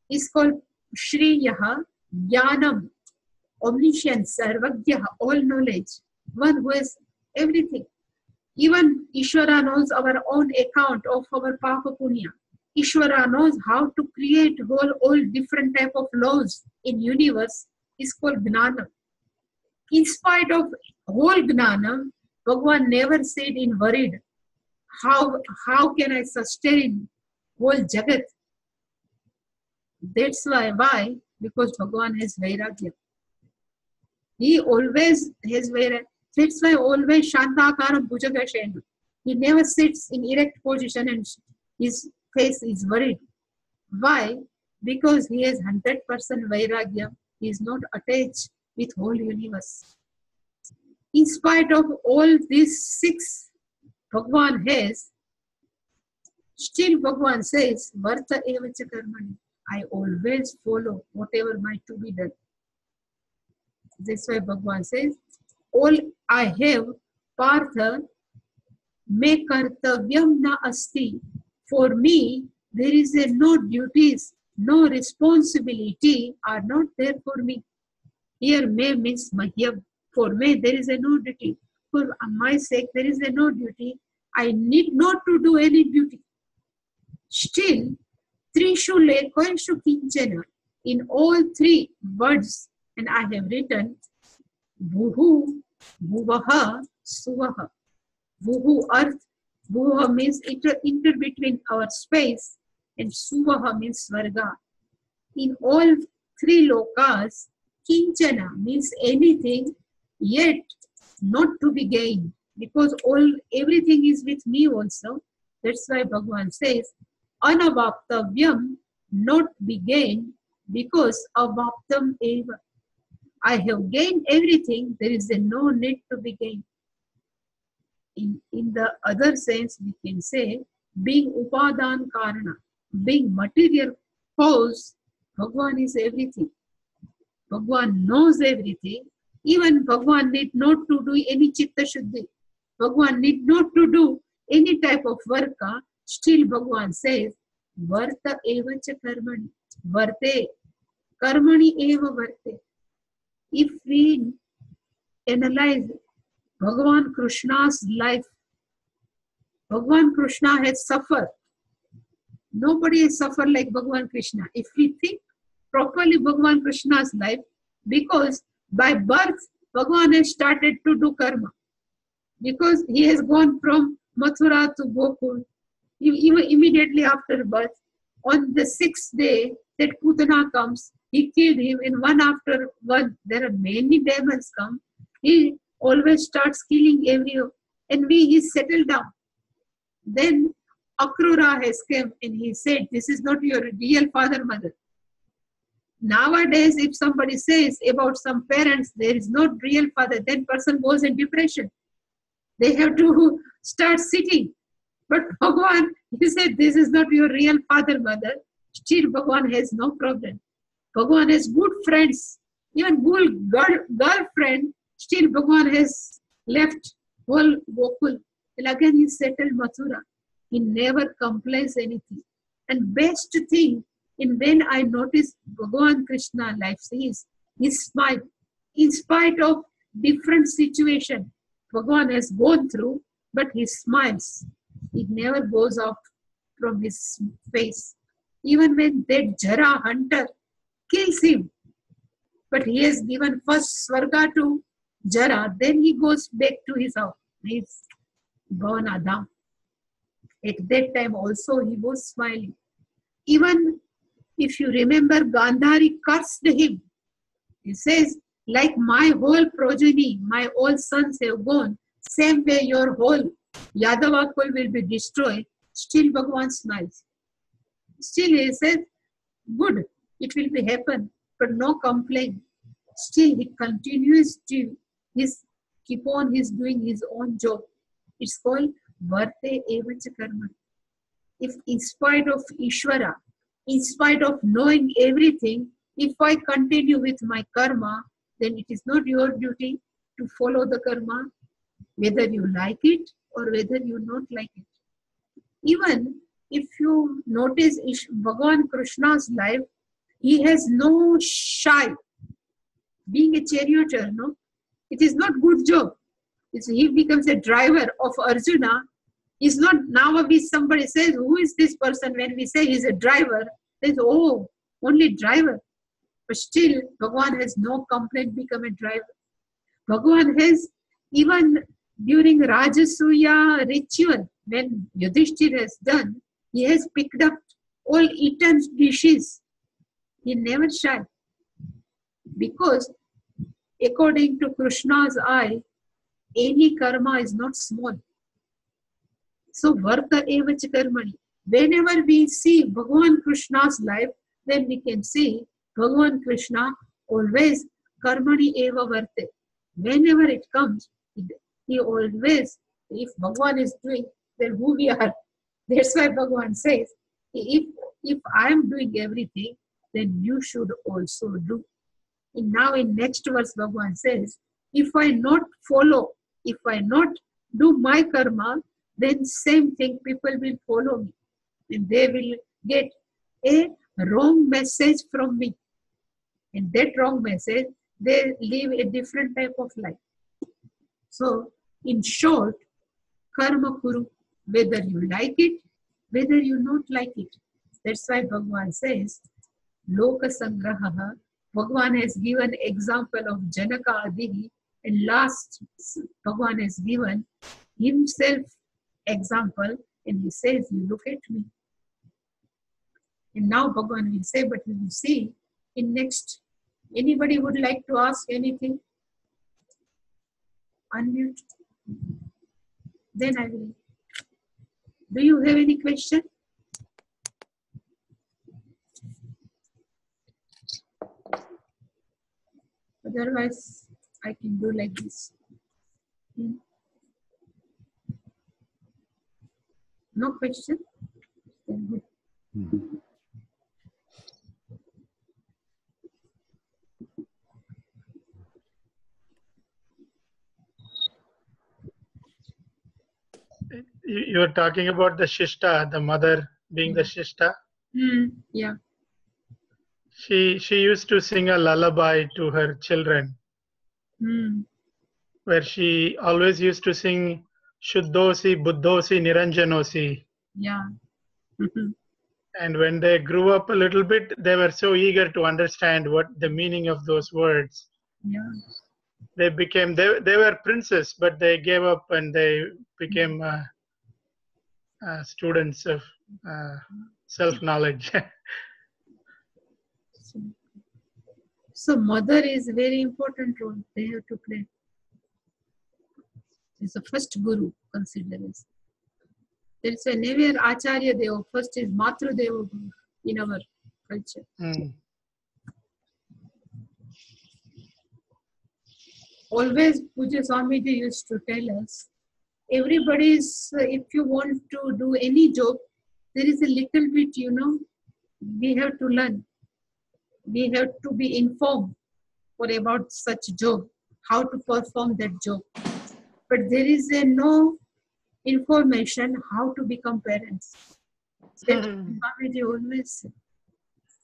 It's called Shriyaha, Jnanam, omniscience, Sarvagyaha, all knowledge. One who has everything. Even Ishwara knows our own account of our Papa Punya. Ishwara knows how to create all different type of laws in universe. Is called Gnanam. In spite of whole Gnanam, Bhagwan never said in worried, how can I sustain whole Jagat? That's why? Because Bhagwan has Vairagya. He always has Vairagya. That's why always Shantakaram Bhujaga Shena. He never sits in erect position and his face is worried. Why? Because he has 100% Vairagya. He is not attached with whole universe. In spite of all these six Bhagwan has, still Bhagwan says, Varta evacha karmani. I always follow whatever might to be done. That's why Bhagwan says, all I have, Partha, me kartavyam na asti. For me, there is no duties, no responsibility are not there for me. Here, me means mahyam. For me, there is no duty. For my sake, there is no duty. I need not to do any duty. Still, trishu lekoishu kinchana. In all three words, and I have written, Bhuhu, Bhuvaha, Suvaha. Bhuhu, earth. Bhuha means inter between our space, and Suvaha means Svarga. In all three lokas, Kinchana means anything, yet not to be gained, because everything is with me also. That's why Bhagavan says, Anavaptavyam, not be gained, because avaptam eva. I have gained everything, there is no need to be gained. In the other sense, we can say, being upadan karana, being material cause, Bhagavan is everything. Bhagavan knows everything. Even Bhagavan need not to do any chitta shuddhi. Bhagavan need not to do any type of varka. Still Bhagavan says, Varta eva cha karmani. Varte. Karmani eva varte. If we analyze Bhagavan Krishna's life, Bhagavan Krishna has suffered. Nobody has suffered like Bhagavan Krishna. If we think properly Bhagavan Krishna's life, because by birth, Bhagavan has started to do karma. Because he has gone from Mathura to Gokul, even immediately after birth. On the sixth day that Putana comes, he killed him, and one after one, there are many demons come. He always starts killing everyone, and he settled down. Then Akrura has come and he said, this is not your real father, mother. Nowadays, if somebody says about some parents, there is no real father, then person goes in depression. They have to start sitting. But Bhagavan, he said, this is not your real father, mother. Still, Bhagavan has no problem. Bhagavan has good friends, even good girlfriend. Still, Bhagavan has left whole Gokul. And again, he settled Mathura. He never complains anything. And best thing, when I notice Bhagavan Krishna life is his smile. In spite of different situation Bhagavan has gone through, but he smiles. It never goes off from his face. Even when that Jara hunter kills him, but he has given first Svarga to Jara, then he goes back to his house. He's born Adam. At that time also he was smiling. Even if you remember, Gandhari cursed him. He says, like my whole progeny, my all sons have gone, same way your whole Yadava kull will be destroyed. Still Bhagavan smiles. Still he says, good, it will be happen, but no complaint. Still he continues to keep on doing his own job. It's called Varte Evacha Karma. If in spite of Ishvara, in spite of knowing everything, if I continue with my karma, then it is not your duty to follow the karma, whether you like it or whether you not like it. Even if you notice Bhagavan Krishna's life, he has no shy. Being a charioteer, no, it is not good job. He becomes a driver of Arjuna. It's not nowadays somebody says, who is this person? When we say he's a driver, they say, oh, only driver. But still, Bhagavan has no complaint become a driver. Bhagavan has, even during Rajasuya ritual, when Yudhishthir has done, he has picked up all eaten dishes. He never shy. Because according to Krishna's eye, any karma is not small. So, Varta Evacha Karmani. Whenever we see Bhagavan Krishna's life, then we can see Bhagavan Krishna always Karmani Eva Varte. Whenever it comes, he always, if Bhagwan is doing, then who we are? That's why Bhagwan says, if I am doing everything, then you should also do. And now in next verse, Bhagwan says, if I not follow, if I not do my karma, then same thing people will follow me. And they will get a wrong message from me. And that wrong message, they live a different type of life. So, in short, karma kuru, whether you like it, whether you not like it. That's why Bhagwan says, Loka Sangraha. Bhagwan has given example of Janaka Adihi, and last Bhagwan has given himself example, and he says, you look at me. And now Bhagwan will say, but we will see in next. Anybody would like to ask anything? Unmute. Then I will. Do you have any question? Otherwise, I can do like this. No question? Then good. You were talking about the Shishta, the mother being the Shishta. Yeah. She used to sing a lullaby to her children, where she always used to sing Shuddhosi, Buddhosi, Niranjanosi. Yeah. And when they grew up a little bit, they were so eager to understand what the meaning of those words. Yeah. They became, they were princes, but they gave up and they became students of self-knowledge. So mother is a very important role they have to play. It's the first guru considered as. There is a never Acharya Deva. First is Matru Deva Guru in our culture. Always Puja Swamiji used to tell us, everybody's, if you want to do any job, there is a little bit, we have to learn. We have to be informed about such job, how to perform that job. But there is no information how to become parents. That's what Swamiji always said.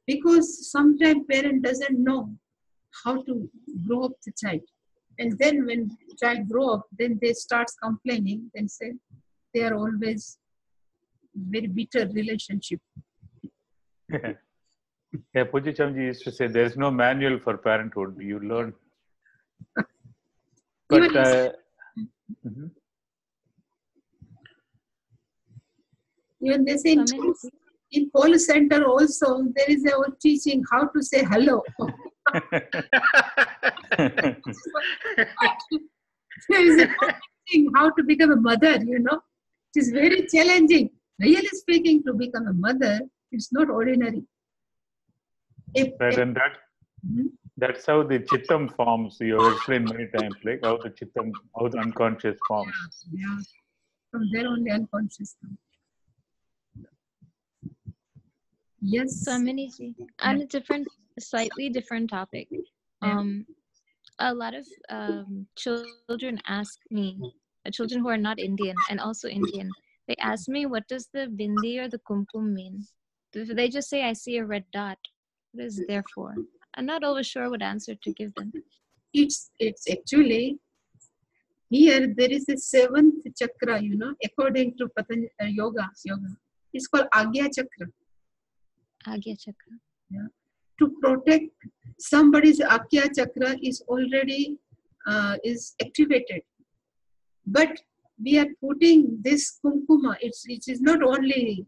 Because sometimes parent doesn't know how to grow up the child. And then when the child grow up, then they start complaining and say they are always very bitter relationship. Yeah, Puji Chamji used to say there is no manual for parenthood. You learn. But even they say in call center also there is a teaching how to say hello. There is a teaching how to become a mother, It is very challenging. Really speaking, to become a mother, it's not ordinary. That's how the Chittam forms. You have explained many times, like how the Chittam, how the unconscious forms. Yeah. From there only unconscious comes. Yes. Saminiji, on a slightly different topic. A lot of children ask me, children who are not Indian and also Indian, they ask me, what does the bindi or the kumkum mean? They just say, I see a red dot. What is it there for? I'm not always sure what answer to give them. It's actually, here there is a seventh chakra, according to Patanjali yoga. It's called Agya Chakra. Agya Chakra. Yeah. To protect somebody's Agya Chakra is already is activated. But we are putting this kumkuma, it is not only,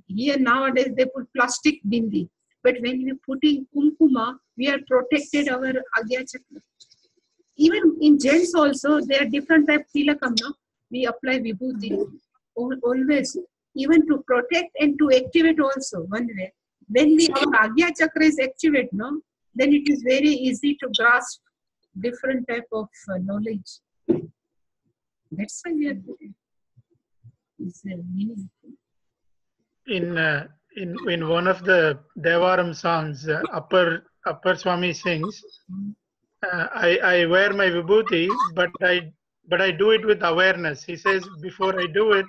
here nowadays they put plastic bindi. But when we are putting kumkuma, we are protected our Agya Chakra. Even in gents also, there are different type tilakam. We apply vibhuti. Always, even to protect and to activate also one way. When our Agya Chakra is activated, then it is very easy to grasp different type of knowledge. That's why we are doing. It's meaning. In one of the Devaram songs, Upper Swami sings, I wear my vibhuti, but I do it with awareness. He says, before I do it,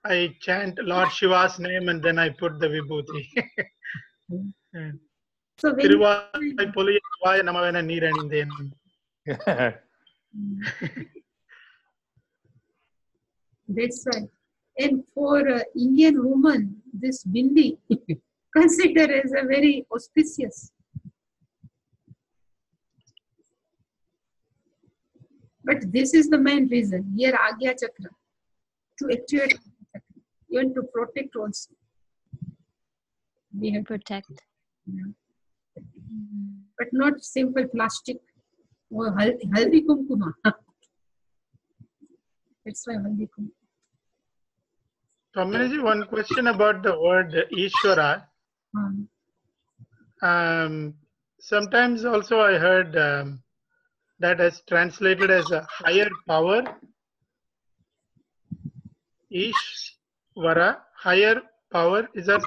I chant Lord Shiva's name and then I put the vibhuti. So when Tiruvai Poliyavaya Namavena Neeranindhen. that's why. And for Indian woman, this bindi considered as a very auspicious. But this is the main reason. Here Agya Chakra. To actuate, even to protect also. We have to Protect. yeah. But not simple plastic or haldi kumkuma. That's why haldi kumkuma. Swamiji, one question about the word Ishvara. Sometimes also I heard that is translated as a higher power. Ishvara, higher power. Is that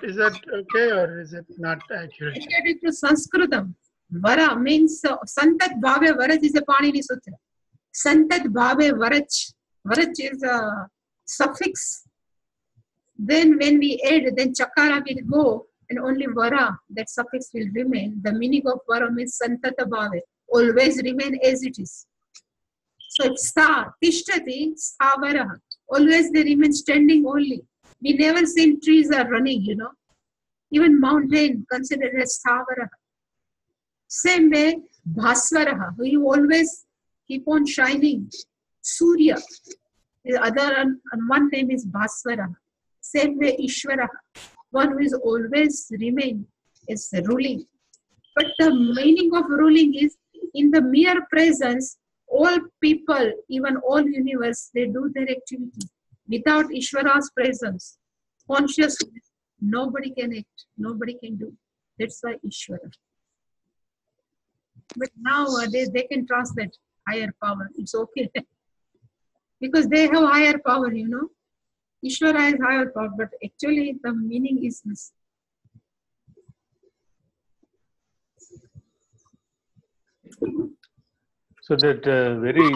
okay or is it not accurate? According to Sanskritam, Vara means Santat Bhave Varaj is a Panini Sutra. Santat Bhave Varaj. Varaj is a suffix. Then when we add, then Chakara will go and only Vara, that suffix will remain. The meaning of Vara means Santata Bhave. Always remain as it is. So it's Sta, Tishtati, Stavaraha. Always they remain standing only. We never seen trees are running, you know. Even mountain considered as Stavaraha. Same way, Bhaswaraha. We always keep on shining. Surya. The other one name is Bhaswaraha. Same way, Ishvaraha. One who is always remain is ruling. But the meaning of ruling is in the mere presence, all people, even all universe, they do their activity. Without Ishvara's presence, consciousness, nobody can act, nobody can do. That's why Ishvara. But nowadays they can translate higher power. It's okay. Because they have higher power, you know. Ishvara is higher power, but actually the meaning is this. So that very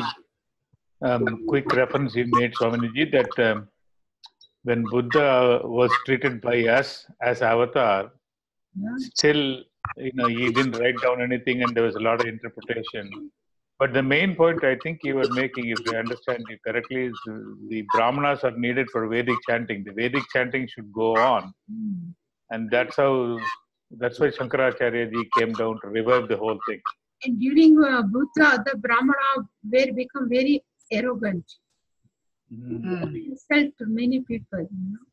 quick reference you made, Swaminiji, that when Buddha was treated by us as avatar, still, he didn't write down anything and there was a lot of interpretation. But the main point I think you were making, if I understand you correctly, is the Brahmanas are needed for Vedic chanting. The Vedic chanting should go on. And that's why Shankaracharya ji came down to revive the whole thing. And during Buddha, the Brahmana were become very arrogant. Insult to many people. You know?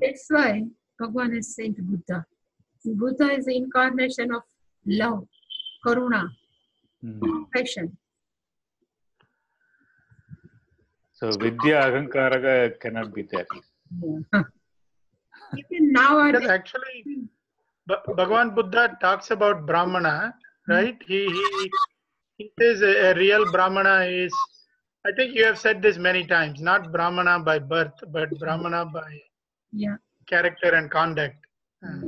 That's why Bhagavan has sent Buddha. Buddha is the incarnation of love, karuna, compassion. So Vidya Ahankara cannot be there. Even nowadays, Actually, Bhagavan Buddha talks about Brahmana, right? He says a real Brahmana is, I think you have said this many times, not Brahmana by birth, but Brahmana by character and conduct.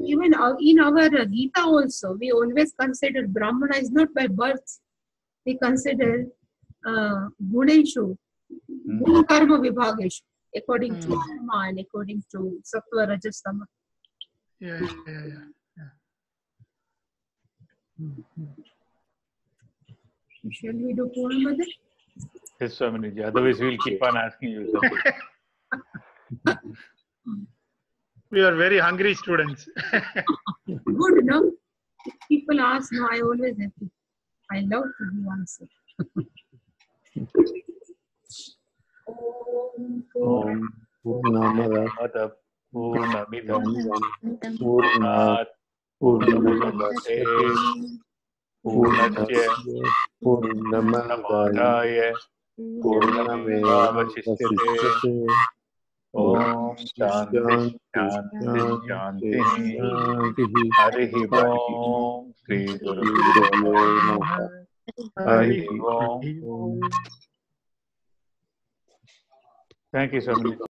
Even in our Gita also, we always consider Brahmana is not by birth. We consider Guneshu, Karma Vibhageshu, according to Karma and according to Sattva, Rajas, Tama. Yeah. Shall we do Purnamada? Yes, Swaminiji. Otherwise, we'll keep on asking you something. We are very hungry students. Good, no? If people ask, no, I always happy. I love to give answer. Om Purnamada Purnamidam Purnat Purnamudachyate Purnasya Purnamadaya Purnamevavasishyate Om Shanti Shanti Harihi Om Shri Guru Harihi Om. Thank you, Swamiji.